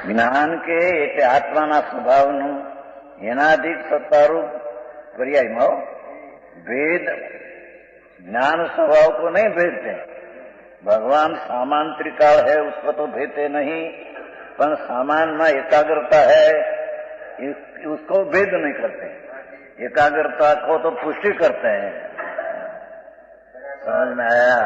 જ્ઞાન કે એટલે આત્માના સ્વભાવનું એનાથી સત્તારૂપ पर्यायમાં भेद ज्ञान स्वभाव को नहीं भेदते। भगवान सामान त्रिकाल है उसको तो भेदते नहीं, पर सामान में एकाग्रता है उसको भेद नहीं करते। एकाग्रता को तो पुष्टि करते हैं। समझ में आया?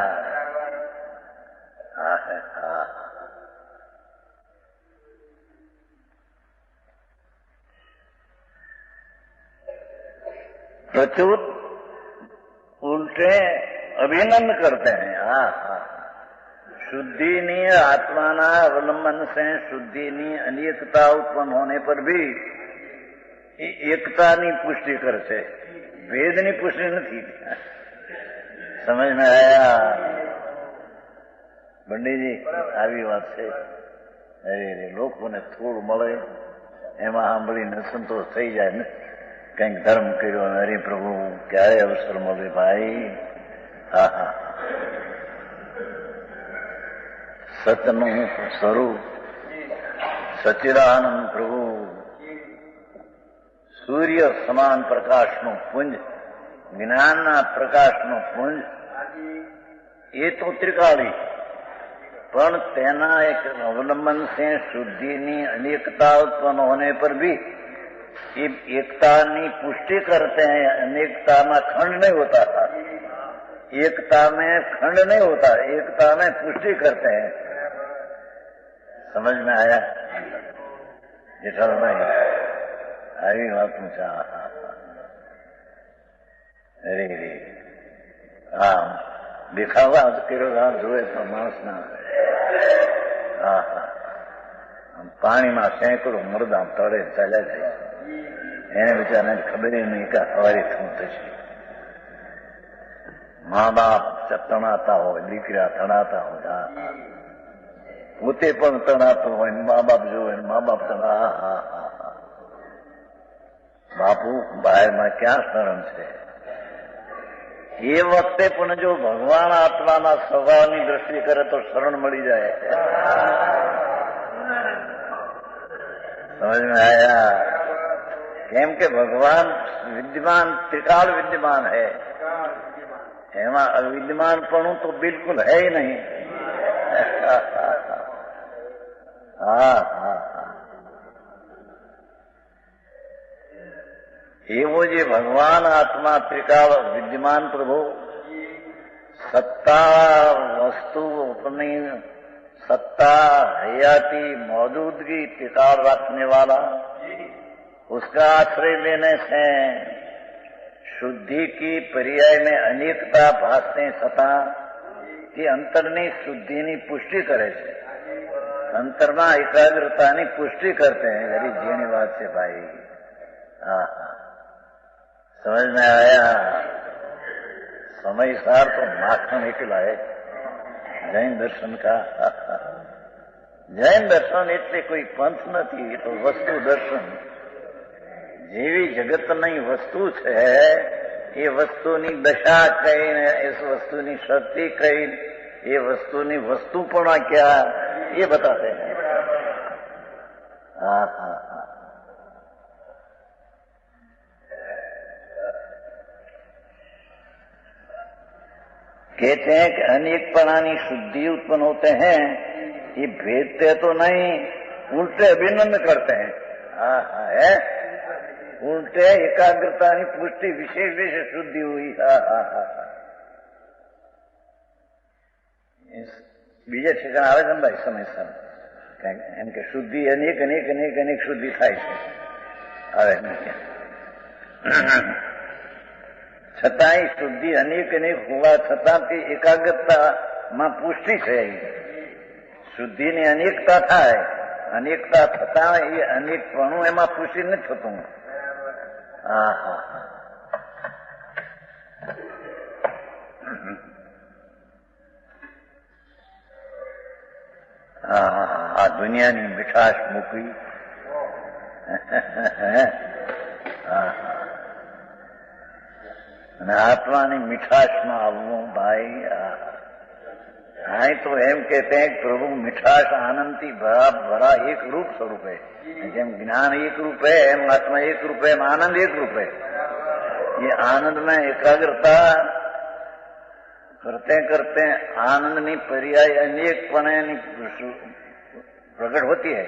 प्रचुर उल्टे अभिनंदन करते हैं। शुद्धिनी आत्माना अवलंबन से शुद्धिनी अनेकता उत्पन्न होने पर भी एकतानी पुष्टि करते, भेदनी पुष्टि नहीं। समझ में आया पंडित जी? આવી વાત છે। અરે લોકોને થોડું મળે એમાં સાંભળીને સંતોષ થઈ જાય ને, કંઈક ધર્મ કર્યો, હરે પ્રભુ ક્યારે અવસર મળે ભાઈ। સતનું સ્વરૂપ સચ્ચિદાનંદ પ્રભુ સૂર્ય સમાન પ્રકાશનું પુંજ, જ્ઞાનના પ્રકાશનું પુંજ, એ તો ત્રિકાળી, પણ તેના એક અવલંબન से શુદ્ધિની अनेकता उत्पन्न होने पर भी ये एकतानी पुष्टि करते हैं। अनेकता में खंड नहीं होता, एकता में खंड नहीं होता, एकता में पुष्टि करते हैं। समझ में आया जेठल भाई? આવી વાત પૂછા। અરે રે દેખાવા કર્યો જોવે તો માણસના પાણીમાં સેંકડો મરદા તળે ચાલ્યા જાય, એને બિચારાને ખબર નહીં કે સવારે શું થશે। મા બાપ તણાતા હોય, દીકરા તણાતા હોય, પોતે પણ તણાતો હોય, મા બાપ જોવે, મા બાપ તણા। બાપુ બહારમાં ક્યાં શરણ છે? એ વખતે પણ જો ભગવાન આત્માના સ્વભાવની દ્રષ્ટિ કરે તો શરણ મળી જાય। समझ में आया? કેમ કે ભગવાન વિદ્યમાન ત્રિકાળ વિદ્યમાન है, એમાં અવિદ્યમાનપણું તો બિલકુલ है ही नहीं। એવો જે ભગવાન આત્મા ત્રિકાળ વિદ્યમાન પ્રભુ સત્તા વસ્તુ अपनी सत्ता हयाती मौजूदगी टिकाड़ रखने वाला, उसका आश्रय लेने से शुद्धि की पर्याय में अनेकता भासने छता कि अंतरनी शुद्धिनी पुष्टि करे छे, अंतरमा एकाग्रतानी पुष्टि करते हैं। घरी जीनी बात है भाई। समझ में आया? समय सार तो माखन निकला है जैन दर्शन का। जैन दर्शन એટલે કોઈ પંથ નથી, એ તો વસ્તુ દર્શન। જેવી જગતની વસ્તુ છે એ વસ્તુની દશા કઈ ને એ વસ્તુની શક્તિ કઈ, એ વસ્તુની વસ્તુપણા क्या ये बताते हैं। कहते हैं कि अनेकपणानी शुद्धि उत्पन्न होते हैं, ये भेदते तो नहीं, उल्टे अभिनंदन करते हैं। है उल्टे एकाग्रतानी पुष्टि विशेष विशेष शुद्धि हुई। बीजे ठिकाना આવે છે ભાઈ સમયસર, એમ કે શુદ્ધિ અનેક અનેક અનેક અનેક શુદ્ધિ થાય છે। આવે છતાંય શુદ્ધિ અનેક અનેક હોવા છતાં તે એકાગ્રતામાં પુષ્ટિ છે। શુદ્ધિની અનેકતા થાય, અનેકતા થતા એ અનેકપણું એમાં પુષ્ટિ નથી થતું। આ દુનિયાની મીઠાશ મૂકવી, અને આત્માની મીઠાશમાં આવવું ભાઈ। हाँ तो एम कहते हैं प्रभु मिठास आनंदी भरा भरा एक रूप स्वरूप है। જેમ જ્ઞાન એક રૂપ है એમ આત્મા એક रूप है, आनंद एक रूप है। ये आनंद में एकाग्रता करते करते आनंदनी पर्याय अनेकपणे प्रकट होती है,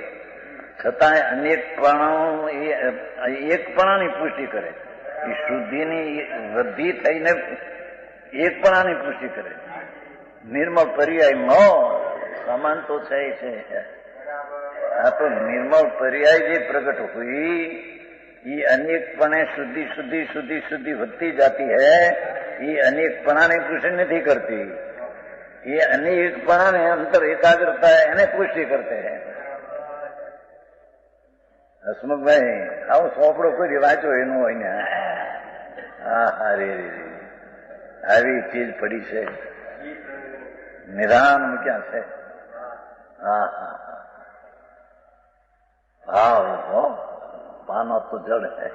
छतांय अनेकपणा एकपणानी पुष्टि करे। शुद्धिनी वृद्धि थईने एकपणानी पुष्टि करे। निर्मल पर्याय સમાન તો છે આ તો નિર્મળ પર્યાય જે પ્રગટ हुई ये अनेकपणे शुद्धि शुद्धि शुद्धि शुद्धि વધતી जाती है। ये अनेकपणा ने पुष्टि नहीं करती, ये अनेकपणा ने अंतर एकाग्रता है એને पुष्टि करते हैं। હસમુખ ભાઈ આવો સોપડો કોઈ વાંચો એનું હોય ને, હા રે આવી ચીજ પડી છે નિદાન ક્યાં છે? હા હા હા पाना तो जड़ है।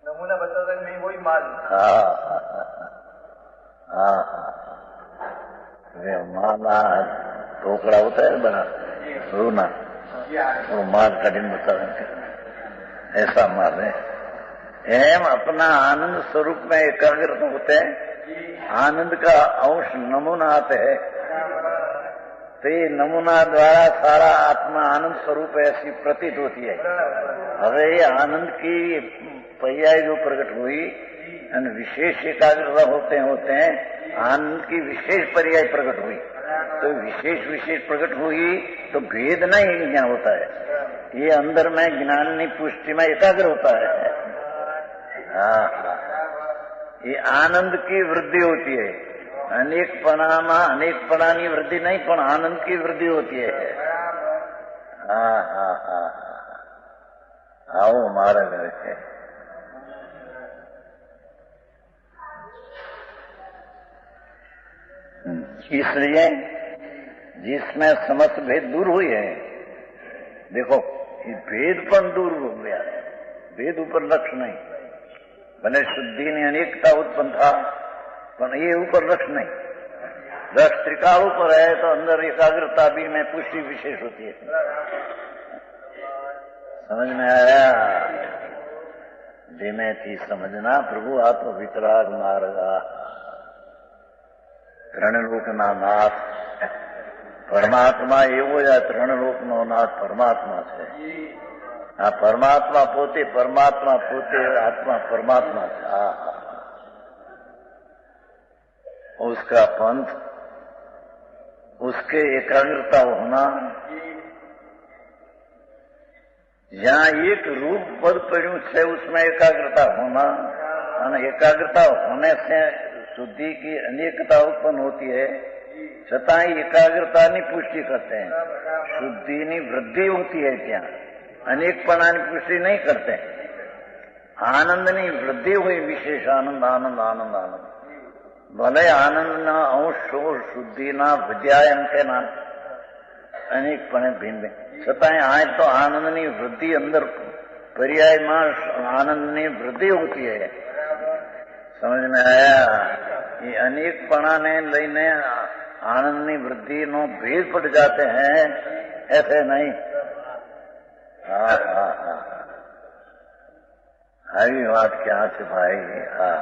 नमूना बताता है, मैं वही माल। हाँ हाँ वे माला टोकरा होता है बना रूना, वो माल कठिन बता ऐसा माल है। एम अपना आनंद स्वरूप में एकाग्रता होते हैं, आनंद का अंश नमूना आते हैं, तो ये नमूना द्वारा सारा आत्मा आनंद स्वरूप ऐसी प्रतीत होती है। હવે ये आनंद की पर्याय जो प्रकट हुई विशेष एकाग्रता होते हैं आनंद की विशेष पर्याय प्रकट हुई, तो विशेष प्रकट हुई तो भेद नहीं यहाँ होता है, ये अंदर में ज्ञान की पुष्टि में एकाग्र होता है। हाँ ये आनंद की वृद्धि होती है, अनेकपणाમાં अनेकपणाની वृद्धि नहीं पण आनंद की वृद्धि होती है। हाँ हाँ हाँ आओ हमारा घर है। इसलिए जिसमें समस्त भेद दूर हुई है, देखो ये भेदपन दूर हो गया, भेद ऊपर लक्ष्य नहीं, भले शुद्धि ने अनेकता उत्पन्न था पर ये ऊपर लक्ष्य नहीं, लक्ष्य त्रिकाल ऊपर है तो अंदर एकाग्रता भी में पुष्टि विशेष होती है। समझ में आया? धीमे थी समझना प्रभु आत्म वितराग मार्गा ત્રણલોક ના નાથ પરમાત્મા એવો જ આ ત્રણલોકનો નાથ પરમાત્મા છે। આ પરમાત્મા પોતે આત્મા પરમાત્મા છે। उसका पंथ, उसके एकाग्रता होना, जहां एक रूप पद पड़ू है उसमें एकाग्रता होना, और एकाग्रता होने से शुद्धि की अनेकता उत्पन्न होती है, छतां एकाग्रता की पुष्टि करते हैं, शुद्धि की वृद्धि होती है, क्या अनेकपणा की पुष्टि नहीं करते। आनंद की वृद्धि हुई, विशेष आनंद आनंद आनंद आनंद, भले आनंद अंश शुद्धि विद्या एम के ना अनेकपणे भिन्न, छतां आज तो आनंद की वृद्धि अंदर पर्याय में आनंद की वृद्धि होती है। समझ में आया? ये अनेकपणा ने लईने आनंद की वृद्धि नो भेद पड़ जाते हैं, ऐसे नहीं। हाँ हाँ हाँ आई बात क्या है भाई? हाँ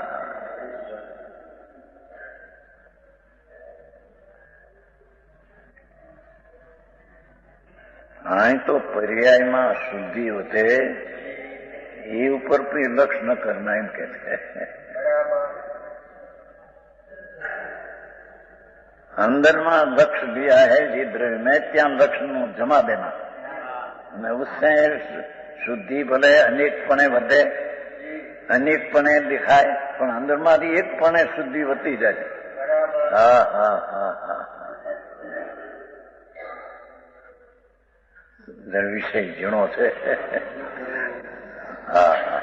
हाँ तो पर्याय में शुद्धि होते ये ऊपर भी लक्ष्य न करना एम कहते हैं। अंदर में लक्ष्य दिया है जी द्रव्य में, त्या लक्ष्य नु जमा देना, उससे शुद्धि भले अनेकपणे વધે, अनेकपणे दिखाए, पण अंदर में एकपणे शुद्धि વધતી જાય। हाँ हाँ हाँ हाँ विषय झीणो છે। हाँ हाँ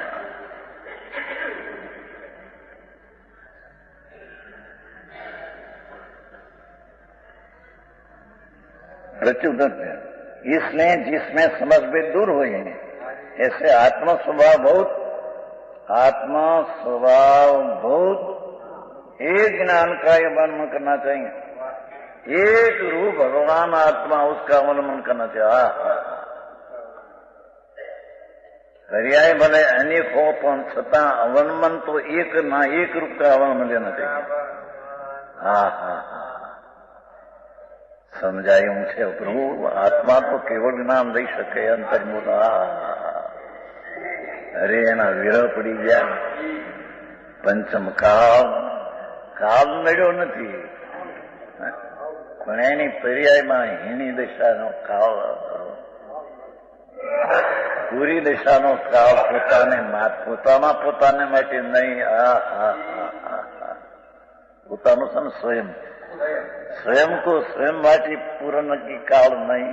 प्रत्युत्तर इसलिए जिसमें समझ भेद दूर हुए हैं, ऐसे आत्म स्वभाव बहुत एक ज्ञान का ये वर्णन करना चाहिए। एक रूप भगवान आत्मा, उसका अवलंबन करना चाहिए। पर्याय भले अनेक हो पण छतां अवलंबन तो एक ना एक रूप का अवलंबन लेना चाहिए। समझाયું છે પ્રભુ, આત્મા તો કેવળ જ્ઞાન લઈ શકે અંતર્મુખ। અરે એના વિરહ પડી ગયા। પંચમ કાળ, કાળ નડ્યો નથી પણ એની પર્યાયમાં હીણી દશાનો કાળ, પૂરી દશાનો કાળ પોતાને માટે નહીં, પોતાનું છે ને સ્વયં, स्वयं को स्वयं माटी पूर्ण की काल नहीं,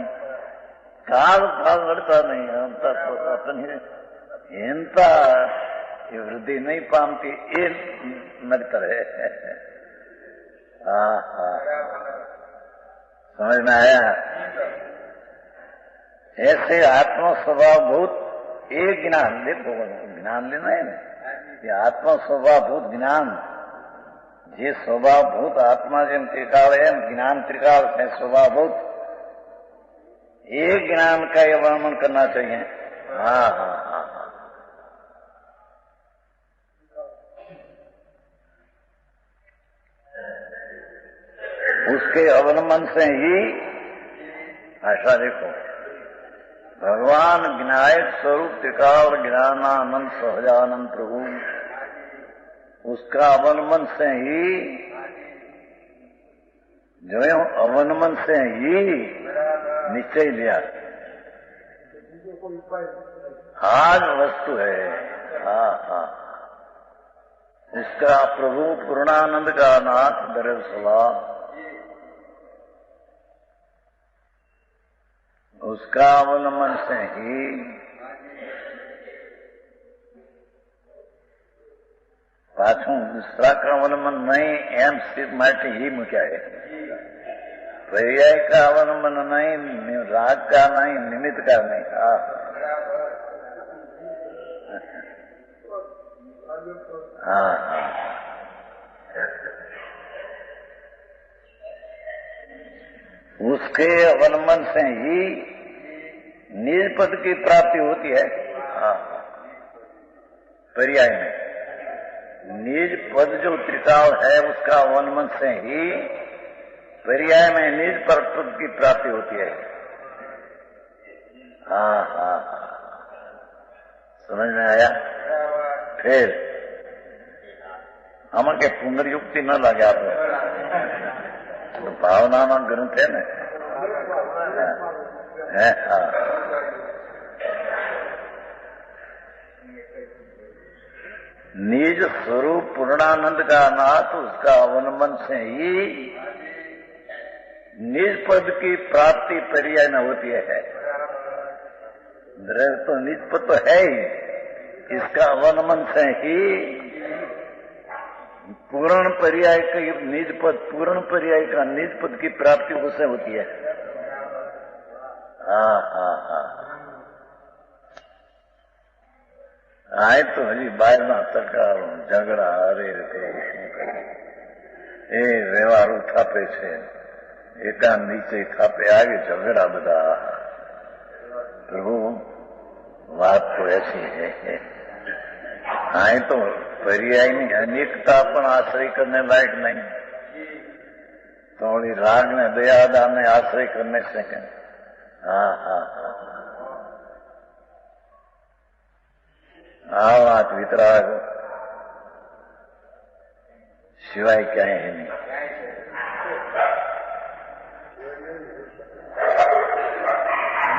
काल भाव लड़ता नहीं, अपनी हीनता वृद्धि नहीं पामती, ये नड़ता रहे। समझ में आया? ऐसे आत्मा स्वभाव भूत एक ज्ञान, देखो ज्ञान लेना है ना, ये आत्मा स्वभाव भूत ज्ञान, જે સ્વભાવભૂત આત્મા જેમ ત્રિકાળ એમ જ્ઞાન ત્રિકાળ है स्वभावभूत, एक ज्ञान का ये वर्णन करना चाहिए। उसके अवलंबन से ही ऐसा देखो, भगवान विनायक स्वरूप त्रिकाल ज्ञानानंद सहजानंद प्रभु, उसका अवलंबन से ही, जो अवलंबन से ही निश्चय लिया आज वस्तु है। उसका प्रभु पूर्णानंद का नाथ दरब स्वभाव, उसका अवलंबन से ही પાછું દુસરા का अवलंबन नहीं, एम सिर्फ માટે ही मुक्या है। पर्याय का अवलंबन नहीं, राग का नहीं, निमित्त का नहीं। उसके अवलंबन से ही निज पद की प्राप्ति होती है। पर्याय में निज पद जो त्रिकाल है, उसका अवलंबन से ही पर्याय में निज पर पद की प्राप्ति होती है। समझ में आया? फिर आमा के पुनर्युक्ति न लगे आप तो भावना में ग्रंथ है ना। निज स्वरूप पूर्णानंद का नाथ, उसका अवलंबन से ही निज पद की प्राप्ति पर्याय न होती है। तो निज पद तो है ही, इसका अवलंबन से ही पूर्ण पर्याय का निज पद, पूर्ण पर्याय का निज पद की प्राप्ति उसे होती है। आए तो हजी बाहर तकार झगड़ा अरे ए व्यवहार थापे છે, एका नीचे थापे आगे झगड़ा बदा। प्रभु बात तो ऐसी है, आए तो पर्याय ની અનેકતા પણ આશ્રય करने लायक नहीं, थोड़ी राग ने दयादान ने आश्रय करने से વાત વિતરાગ સિવાય ક્યાંય નહીં।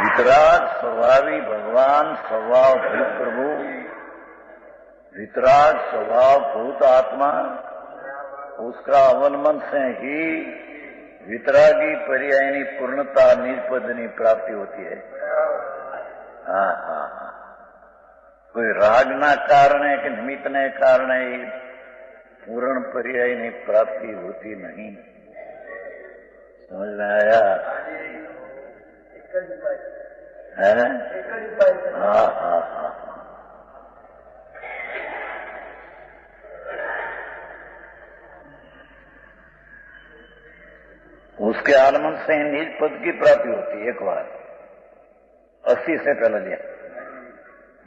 वितराग स्वभावी भगवान, स्वभाव भूत प्रभु, वितराग स्वभाव भूत आत्मा, उसका अवलंबन से ही वितरागी पर्यायनी पूर्णता निज पदनी प्राप्ति होती है। कोई रागना कारणें कि निमित्तने कारणें पूर्ण पर्यायनी प्राप्ति होती नहीं। समझ में आया? है? उसके आलमन से निज पद की प्राप्ति होती है। एक बार 80 से पहले लिया,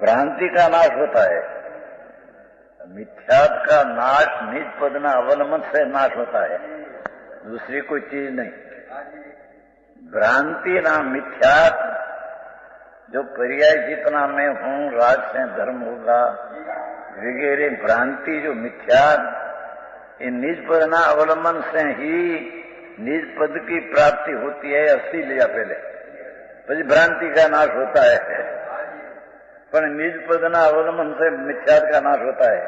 भ्रांति का नाश होता है, मिथ्यात का नाश निज पद ना अवलंबन से नाश होता है, दूसरी कोई चीज नहीं। भ्रांति ना मिथ्यात, जो पर्याय जितना मैं हूं, राज से धर्म होगा वगैरह भ्रांति जो मिथ्यात, ये निज पद ना अवलंबन से ही निज पद की प्राप्ति होती है। 80 लिया पहले, फिर भ्रांति का नाश होता है, पर निज पद ना अवलंबन से मिथ्यात का नाश होता है।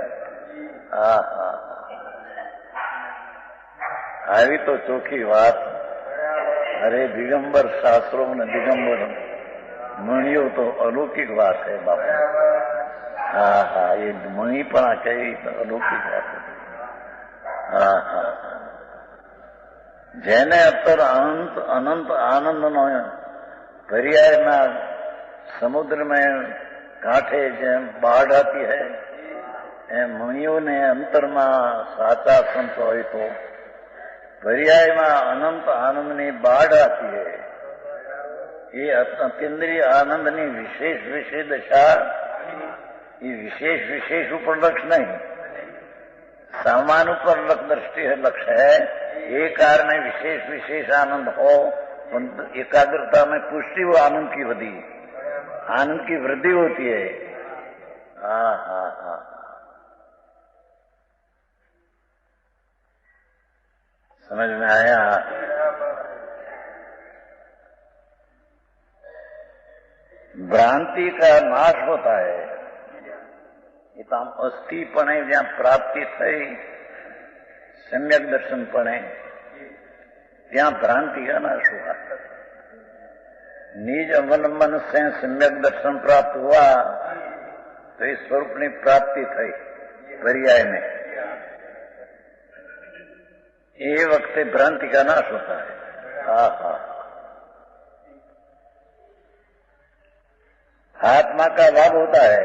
આવી તો ચોખ્ખી વાત। અરે દિગંબર શાસ્ત્રો ને દિગંબર મણિયો તો અલૌકિક વાત है બાપા। હા, ये મણીપણા કઈ તો અલૌકિક વાત है। જેને અત્તર અનંત આનંદનો દરિયાના સમુદ્ર में કાંઠે જેમ બાઢ આતી है, એમ મણીઓને અંતરમાં સાચા સંત હોય તો पर्यायમાં અનંત આનંદની બાઢ આતી है। ये अतीन्द्रिय आनंदनी विशेष विशेष दशा, ये विशेष विशेष उपलक्ष्य नहीं, सामान्य उपलक्ष्य दृष्टि है, लक्ष्य है। ये कारण विशेष विशेष आनंद हो, एकाग्रता में पुष्टि हो, आनंद की वृद्धि, आनंद की वृद्धि होती है। हाँ, समझ में आया? भ्रांति का नाश होता है। इतना अस्थिपणे ज्યાં प्राप्ति થઈ, सम्यक दर्शन पणे, ત્યાં भ्रांति का नाश हुआ। निज अवलंबन से सम्यक दर्शन प्राप्त हुआ तो इस स्वरूप की प्राप्ति थई पर्याय में। ये वक्त भ्रांति का नाश होता है। आत्मा का लाभ होता है।